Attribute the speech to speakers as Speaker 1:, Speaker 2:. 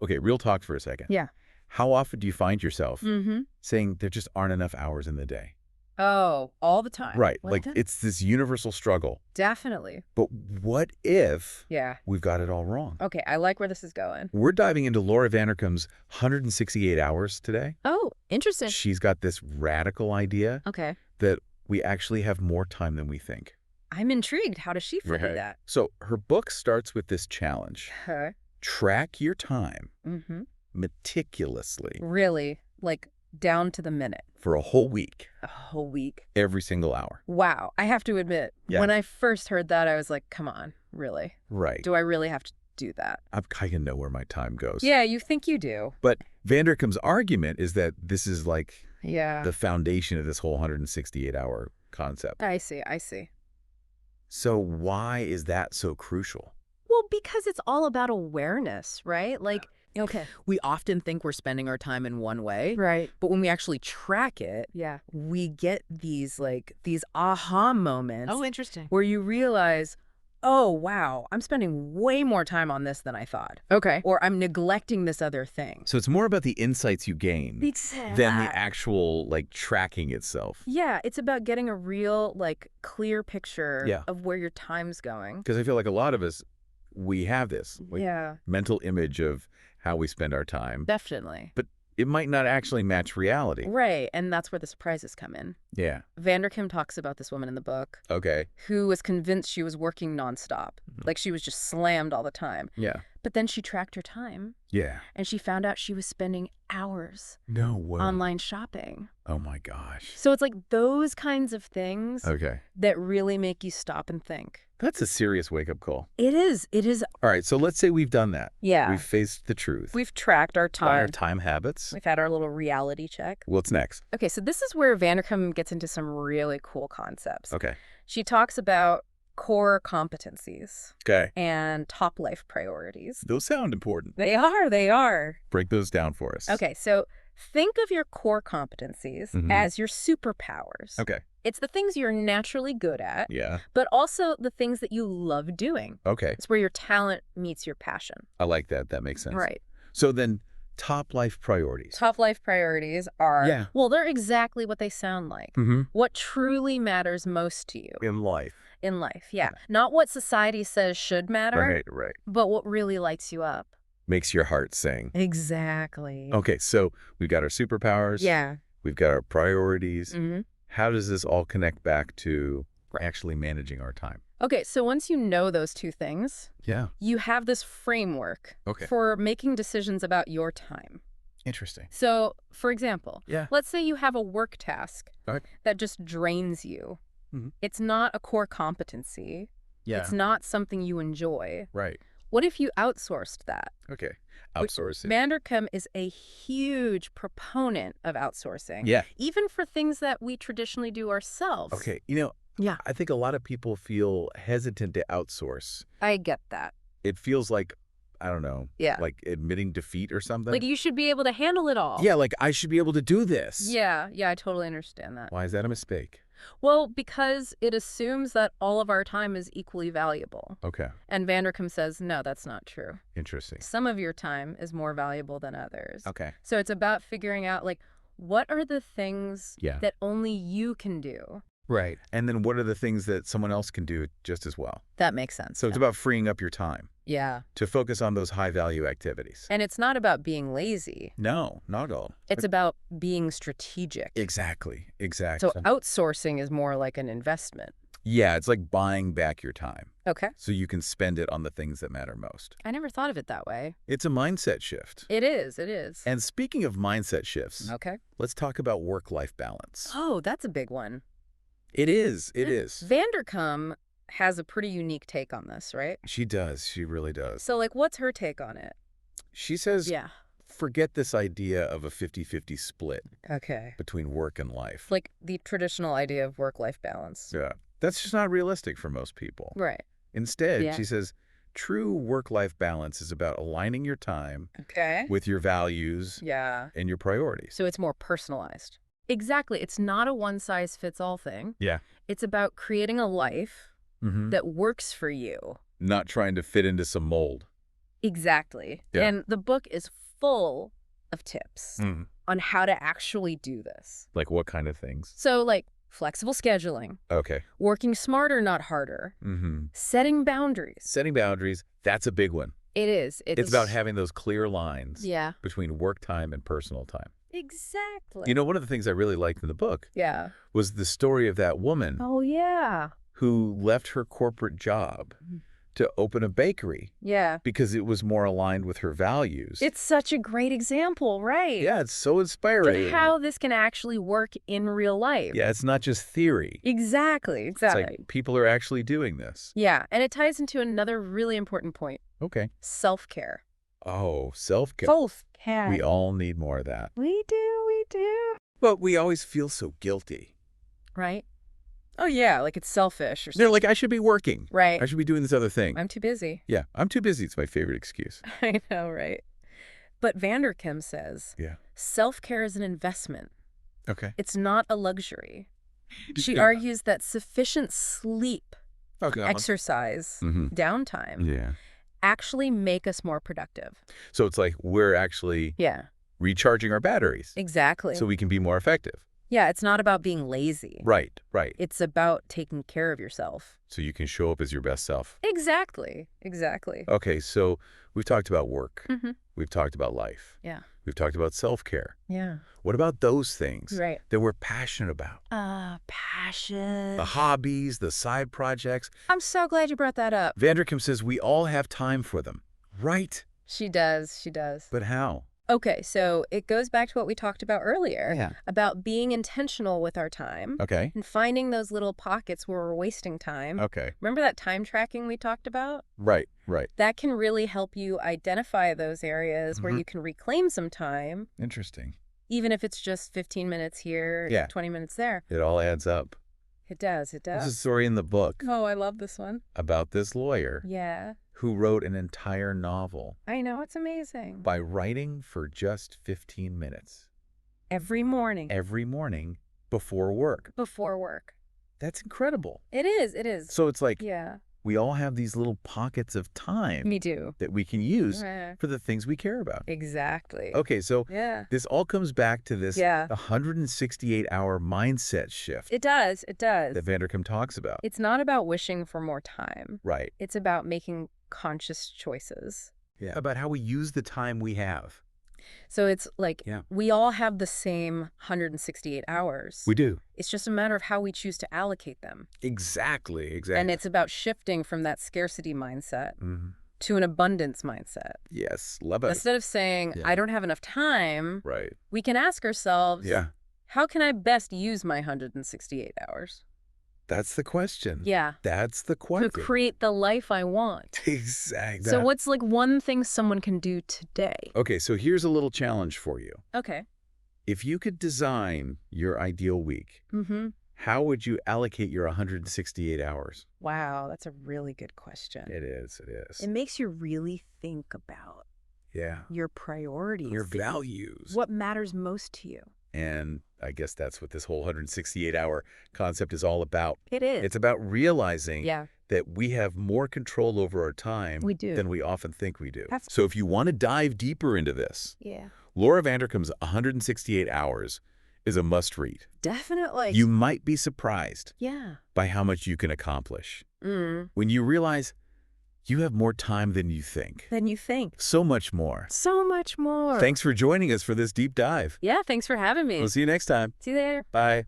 Speaker 1: Okay, real talk for a second.
Speaker 2: Yeah.
Speaker 1: How often do you find yourself
Speaker 2: Mm-hmm.
Speaker 1: saying there just aren't enough hours in the day?
Speaker 2: Oh, all the time.
Speaker 1: Right.
Speaker 2: What
Speaker 1: Like
Speaker 2: the?
Speaker 1: it's this universal struggle.
Speaker 2: Definitely.
Speaker 1: But what if
Speaker 2: Yeah.
Speaker 1: we've got it all wrong?
Speaker 2: Okay, I like where this is going.
Speaker 1: We're diving into Laura Vanderkam's 168 hours today.
Speaker 2: Oh, interesting.
Speaker 1: She's got this radical idea
Speaker 2: Okay.
Speaker 1: that we actually have more time than we think.
Speaker 2: I'm intrigued. How does she figure that?
Speaker 1: So her book starts with this challenge.
Speaker 2: Huh?
Speaker 1: Track your time
Speaker 2: Mm-hmm.
Speaker 1: meticulously
Speaker 2: Really? Like down to the minute.
Speaker 1: for a whole week,
Speaker 2: A whole week.
Speaker 1: every single hour.
Speaker 2: Wow. I have to admit,
Speaker 1: Yeah.
Speaker 2: when I first heard that, I was like, come on, really?
Speaker 1: Right.
Speaker 2: Do I really have to do that?
Speaker 1: I kind of know where my time goes.
Speaker 2: Yeah, you think you do.
Speaker 1: But Vanderkam's argument is that this is like
Speaker 2: Yeah.
Speaker 1: the foundation of this whole 168-hour concept.
Speaker 2: I see. I see.
Speaker 1: So why is that so crucial?
Speaker 2: Well, because it's all about awareness, right? Like, okay.
Speaker 3: We often think we're spending our time in one way,
Speaker 2: Right.
Speaker 3: but when we actually track it,
Speaker 2: Yeah.
Speaker 3: we get these aha moments
Speaker 2: Interesting.
Speaker 3: where you realize, oh, wow, I'm spending way more time on this than I thought.
Speaker 2: Okay.
Speaker 3: Or I'm neglecting this other thing.
Speaker 1: So it's more about the insights you gain than the actual tracking itself.
Speaker 2: Yeah, it's about getting a real, clear picture
Speaker 1: Yeah.
Speaker 2: of where your time's going.
Speaker 1: Because I feel like a lot of us, we have this
Speaker 2: Yeah,
Speaker 1: mental image of how we spend our time,
Speaker 2: definitely.
Speaker 1: but it might not actually match reality.
Speaker 2: Right, and that's where the surprises come in.
Speaker 1: Yeah.
Speaker 2: Vanderkam talks about this woman in the book
Speaker 1: Okay.
Speaker 2: who was convinced she was working nonstop. Like she was just slammed all the time.
Speaker 1: Yeah.
Speaker 2: But then she tracked her time
Speaker 1: Yeah.
Speaker 2: and she found out she was spending hours
Speaker 1: No way.
Speaker 2: online shopping.
Speaker 1: Oh my gosh.
Speaker 2: So it's like those kinds of things
Speaker 1: Okay.
Speaker 2: that really make you stop and think.
Speaker 1: That's a serious wake-up call.
Speaker 2: It is.
Speaker 1: All right, so let's say we've done that.
Speaker 2: Yeah.
Speaker 1: We've faced the truth.
Speaker 2: We've tracked our
Speaker 1: By our
Speaker 2: time.
Speaker 1: time habits.
Speaker 2: We've had our little reality check.
Speaker 1: What's next?
Speaker 2: Okay, so this is where Vanderkam gets into some really cool concepts.
Speaker 1: Okay.
Speaker 2: She talks about core competencies
Speaker 1: Okay.
Speaker 2: and top life priorities.
Speaker 1: Those sound important.
Speaker 2: They are.
Speaker 1: Break those down for us.
Speaker 2: Okay, so think of your core competencies
Speaker 1: Mhm.
Speaker 2: as your superpowers.
Speaker 1: Okay.
Speaker 2: It's the things you're naturally good at,
Speaker 1: Yeah.
Speaker 2: but also the things that you love doing.
Speaker 1: Okay.
Speaker 2: It's where your talent meets your passion.
Speaker 1: I like that. That makes sense.
Speaker 2: Right.
Speaker 1: So then, top life priorities.
Speaker 2: Top life priorities are,
Speaker 1: Yeah.
Speaker 2: well, they're exactly what they sound like.
Speaker 1: Mm-hmm.
Speaker 2: What truly matters most to you
Speaker 1: In life.
Speaker 2: in life. Yeah. Not what society says should matter,
Speaker 1: Right.
Speaker 2: but what really lights you up.
Speaker 1: Makes your heart sing.
Speaker 2: Exactly.
Speaker 1: Okay, so we've got our superpowers.
Speaker 2: Yeah.
Speaker 1: We've got our priorities.
Speaker 2: Mm-hmm.
Speaker 1: How does this all connect back to actually managing our time?
Speaker 2: Okay, so once you know those two things,
Speaker 1: Yeah.
Speaker 2: you have this framework
Speaker 1: Okay.
Speaker 2: for making decisions about your time.
Speaker 1: Interesting.
Speaker 2: So, for example,
Speaker 1: Yeah.
Speaker 2: let's say you have a work task
Speaker 1: Okay.
Speaker 2: that just drains you.
Speaker 1: Mhm.
Speaker 2: It's not a core competency.
Speaker 1: Yeah.
Speaker 2: It's not something you enjoy.
Speaker 1: Right.
Speaker 2: What if you outsourced that?
Speaker 1: Okay. Outsourcing.
Speaker 2: Vanderkam is a huge proponent of outsourcing.
Speaker 1: Yeah.
Speaker 2: Even for things that we traditionally do ourselves.
Speaker 1: Okay.
Speaker 2: Yeah.
Speaker 1: I think a lot of people feel hesitant to outsource.
Speaker 2: I get that.
Speaker 1: It feels like, I don't know,
Speaker 2: Yeah.
Speaker 1: like admitting defeat or something.
Speaker 2: Like you should be able to handle it all.
Speaker 1: Yeah, like I should be able to do this.
Speaker 2: Yeah, I totally understand that.
Speaker 1: Why is that a mistake?
Speaker 2: Well, because it assumes that all of our time is equally valuable.
Speaker 1: Okay.
Speaker 2: And Vanderkam says, no, that's not true.
Speaker 1: Interesting.
Speaker 2: Some of your time is more valuable than others.
Speaker 1: Okay.
Speaker 2: So it's about figuring out, what are the things
Speaker 1: Yeah.
Speaker 2: that only you can do?
Speaker 1: Right. And then what are the things that someone else can do just as well?
Speaker 2: That makes sense.
Speaker 1: So it's about freeing up your time
Speaker 2: Yeah.
Speaker 1: to focus on those high-value activities.
Speaker 2: And it's not about being lazy.
Speaker 1: No, not at all.
Speaker 2: It's about being strategic.
Speaker 1: Exactly.
Speaker 2: So outsourcing is more like an investment.
Speaker 1: Yeah, it's like buying back your time
Speaker 2: Okay.
Speaker 1: so you can spend it on the things that matter most.
Speaker 2: I never thought of it that way.
Speaker 1: It's a mindset shift.
Speaker 2: It is.
Speaker 1: And speaking of mindset shifts,
Speaker 2: Okay.
Speaker 1: let's talk about work-life balance.
Speaker 2: Oh, that's a big one.
Speaker 1: It is.
Speaker 2: Vanderkam has a pretty unique take on this, right?
Speaker 1: She does. She really does.
Speaker 2: So, what's her take on it?
Speaker 1: She says,
Speaker 2: Yeah.
Speaker 1: forget this idea of a 50-50 split
Speaker 2: Okay.
Speaker 1: between work and life.
Speaker 2: Like the traditional idea of work-life balance.
Speaker 1: Yeah. That's just not realistic for most people.
Speaker 2: Right.
Speaker 1: Instead,
Speaker 2: Yeah.
Speaker 1: she says, true work-life balance is about aligning your time
Speaker 2: Okay.
Speaker 1: with your values
Speaker 2: Yeah.
Speaker 1: and your priorities.
Speaker 2: So it's more personalized. Exactly. It's not a one-size-fits-all thing.
Speaker 1: Yeah.
Speaker 2: It's about creating a life
Speaker 1: Mm-hmm.
Speaker 2: that works for you.
Speaker 1: Not trying to fit into some mold.
Speaker 2: Exactly.
Speaker 1: Yeah.
Speaker 2: And the book is full of tips on how to actually do this.
Speaker 1: Like what kind of things?
Speaker 2: So, like, flexible scheduling,
Speaker 1: Okay.
Speaker 2: working smarter, not harder, setting boundaries.
Speaker 1: Setting boundaries, that's a big one.
Speaker 2: It is.
Speaker 1: It's about having those clear lines
Speaker 2: Yeah.
Speaker 1: between work time and personal time.
Speaker 2: Exactly.
Speaker 1: You know, one of the things I really liked in the book
Speaker 2: Yeah.
Speaker 1: was the story of that woman
Speaker 2: Oh, yeah.
Speaker 1: who left her corporate job to open a bakery
Speaker 2: Yeah.
Speaker 1: because it was more aligned with her values.
Speaker 2: It's such a great example, right?
Speaker 1: Yeah, it's so inspiring.
Speaker 2: Of how this can actually work in real life.
Speaker 1: Yeah, it's not just theory.
Speaker 2: Exactly.
Speaker 1: It's
Speaker 2: Exactly.
Speaker 1: like people are actually doing this.
Speaker 2: Yeah. And it ties into another really important point.
Speaker 1: Okay.
Speaker 2: Self-care.
Speaker 1: Oh, self-care.
Speaker 2: Self-care.
Speaker 1: We all need more of that.
Speaker 2: We do.
Speaker 1: But we always feel so guilty.
Speaker 2: Right? Oh, yeah. Like it's selfish or something.
Speaker 1: They're like, I should be working.
Speaker 2: Right.
Speaker 1: I should be doing this other thing.
Speaker 2: I'm too busy.
Speaker 1: Yeah, I'm too busy. It's my favorite excuse.
Speaker 2: I know, right? But Vanderkam says
Speaker 1: Yeah.
Speaker 2: self-care is an investment.
Speaker 1: Okay.
Speaker 2: It's not a luxury. She
Speaker 1: Yeah.
Speaker 2: argues that sufficient sleep,
Speaker 1: Okay.
Speaker 2: exercise,
Speaker 1: Mhm.
Speaker 2: downtime
Speaker 1: Yeah.
Speaker 2: actually make us more productive.
Speaker 1: So it's like we're actually
Speaker 2: Yeah,
Speaker 1: recharging our batteries
Speaker 2: exactly.
Speaker 1: so we can be more effective.
Speaker 2: Yeah, it's not about being lazy.
Speaker 1: Right, right.
Speaker 2: It's about taking care of yourself.
Speaker 1: So you can show up as your best self.
Speaker 2: Exactly.
Speaker 1: Okay, so we've talked about work.
Speaker 2: Mm-hmm.
Speaker 1: We've talked about life.
Speaker 2: Yeah.
Speaker 1: We've talked about self-care.
Speaker 2: Yeah.
Speaker 1: What about those things
Speaker 2: Right.
Speaker 1: that we're passionate about?
Speaker 2: Passion.
Speaker 1: The hobbies, the side projects.
Speaker 2: I'm so glad you brought that up.
Speaker 1: Vanderkam says we all have time for them. Right.
Speaker 2: She does.
Speaker 1: But how?
Speaker 2: Okay, so it goes back to what we talked about earlier.
Speaker 1: Yeah.
Speaker 2: About being intentional with our time.
Speaker 1: Okay.
Speaker 2: And finding those little pockets where we're wasting time.
Speaker 1: Okay.
Speaker 2: Remember that time tracking we talked about?
Speaker 1: Right.
Speaker 2: That can really help you identify those areas where
Speaker 1: Mhm.
Speaker 2: you can reclaim some time,
Speaker 1: Interesting.
Speaker 2: even if it's just 15 minutes here,
Speaker 1: Yeah.
Speaker 2: 20 minutes there.
Speaker 1: It all adds up.
Speaker 2: It does.
Speaker 1: There's a story in the book
Speaker 2: Oh, I love this one.
Speaker 1: about this lawyer
Speaker 2: Yeah.
Speaker 1: who wrote an entire novel
Speaker 2: I know, it's amazing.
Speaker 1: by writing for just 15 minutes
Speaker 2: Every morning.
Speaker 1: every morning before work.
Speaker 2: Before work.
Speaker 1: That's incredible.
Speaker 2: It is.
Speaker 1: So it's like
Speaker 2: Yeah.
Speaker 1: we all have these little pockets of time
Speaker 2: Me too.
Speaker 1: that we can use
Speaker 2: Right.
Speaker 1: for the things we care about.
Speaker 2: Exactly.
Speaker 1: Okay, so
Speaker 2: Yeah.
Speaker 1: this all comes back to this
Speaker 2: Yeah.
Speaker 1: 168-hour mindset shift
Speaker 2: It does.
Speaker 1: that Vanderkam talks about.
Speaker 2: It's not about wishing for more time.
Speaker 1: Right.
Speaker 2: It's about making conscious choices.
Speaker 1: Yeah. About how we use the time we have.
Speaker 2: So it's like
Speaker 1: Yeah.
Speaker 2: we all have the same 168 hours.
Speaker 1: We do.
Speaker 2: It's just a matter of how we choose to allocate them.
Speaker 1: Exactly.
Speaker 2: And it's about shifting from that scarcity mindset
Speaker 1: Mhm.
Speaker 2: to an abundance mindset.
Speaker 1: Yes. Love it.
Speaker 2: Instead of saying,
Speaker 1: Yeah.
Speaker 2: I don't have enough time,
Speaker 1: Right.
Speaker 2: we can ask ourselves,
Speaker 1: Yeah.
Speaker 2: how can I best use my 168 hours?
Speaker 1: That's the question.
Speaker 2: Yeah.
Speaker 1: That's the
Speaker 2: To
Speaker 1: question.
Speaker 2: create the life I want.
Speaker 1: Exactly.
Speaker 2: So what's like one thing someone can do today?
Speaker 1: Okay, so here's a little challenge for you.
Speaker 2: Okay.
Speaker 1: If you could design your ideal week,
Speaker 2: Mm-hmm.
Speaker 1: how would you allocate your 168 hours?
Speaker 2: Wow, that's a really good question.
Speaker 1: It is. It is.
Speaker 2: It makes you really think about
Speaker 1: Yeah.
Speaker 2: your priorities.
Speaker 1: Your values.
Speaker 2: What matters most to you?
Speaker 1: And I guess that's what this whole 168-hour concept is all about.
Speaker 2: It is.
Speaker 1: It's about realizing
Speaker 2: Yeah,
Speaker 1: that we have more control over our time
Speaker 2: we do.
Speaker 1: than we often think we do.
Speaker 2: That's-
Speaker 1: So if you want to dive deeper into this,
Speaker 2: Yeah.
Speaker 1: Laura Vanderkam's 168 Hours is a must-read.
Speaker 2: Definitely.
Speaker 1: You might be surprised
Speaker 2: Yeah.
Speaker 1: by how much you can accomplish
Speaker 2: Mm.
Speaker 1: when you realize you have more time than you think.
Speaker 2: Than you think.
Speaker 1: So much more.
Speaker 2: So much more.
Speaker 1: Thanks for joining us for this deep dive.
Speaker 2: Yeah, thanks for having me.
Speaker 1: We'll see you next time.
Speaker 2: See you later.
Speaker 1: Bye.